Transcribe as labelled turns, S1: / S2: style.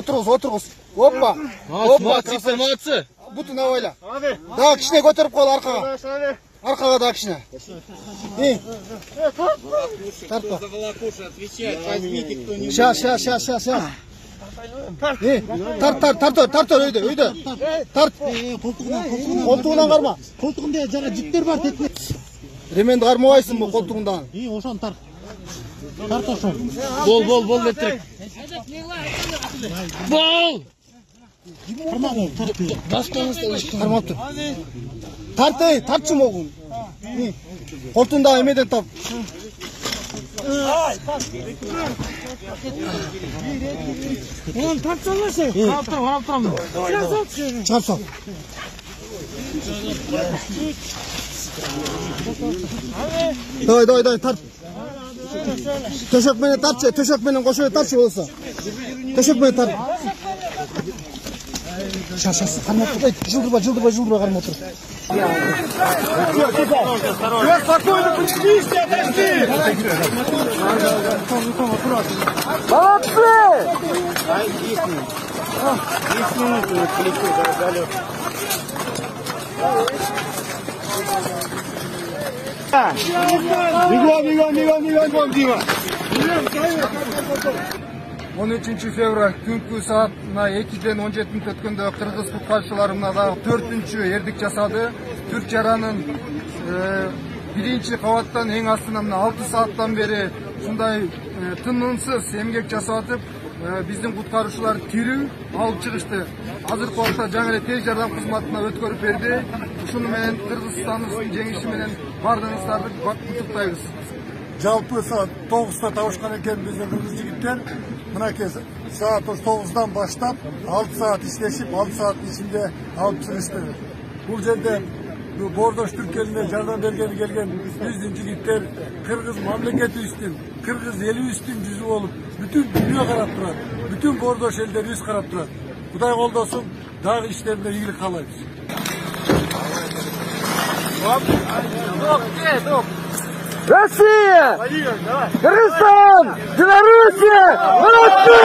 S1: Отырғыз. Опа.
S2: Молодцы.
S1: Бутын авайла. Да, кішіне көтеріп қол арқаға. Арқаға да кішіне. Тартпа. Ща. Тарт өйді. Тарт. Қолтығынан қарма.
S3: Қолтығында жаңа жіптер бар тетіне.
S1: Ременді қармауайсың бұл қолтығындан.
S3: Ошан тарт. Тарт ошан.
S2: Бол летірек. Бол!
S1: Қармап тұр. Тартшы моғын. Қолтығында емеден тап.
S3: Оған тарт салмашы.
S2: Қарап тұрамын.
S1: Шығар сал. Давай, тарт. Төшекменен тартшы, төшекменен қошуы тартшы болса. Төшекменен тарт. Шаш, қармап тұр. Жылдырба қармап тұр.
S4: Спокойно, поднимись, отойди!
S1: Молодцы!
S4: 10 минут полетел вертолет. Бегом, Дима!
S1: 13 февраль түнгі саатына 2-ден 17 өткенде қырғыз құтқарушыларына да 4-ші ердік жасады. Түрк жаранын биринчи қабаттан ең астынан 6 сааттан бері шундай тынымсыз эмгек жасатып, биздин құтқарушылар тирүү алып чыгышты. Азыркы убакта жаңы тез жардам кызматына өткөрүп берди. Ушуну менен Кыргызстандын жеңиши менен бардыгыңыздарды куттуктайбыз.
S5: Жалпы saat 9'da tavuşkan eken bizde kırmızı jigitler mınake saat 9'dan başlap 6 saat işleşip 6 saat içinde alıp çıkıştı. Bu yerde Bordoş Türkiye'line jardan bergeni gelgen bizden jigitler Kırgız mamleketi üstün, Kırgız eli üstün yüzü olup bütün dünya karap durar. Bütün Bordoş elleri yüz karap durar. Kuday koldosun dağ işlerinde iyilik kalayız.
S1: Россия! Кыргызстан! Белоруссия! Молодцы!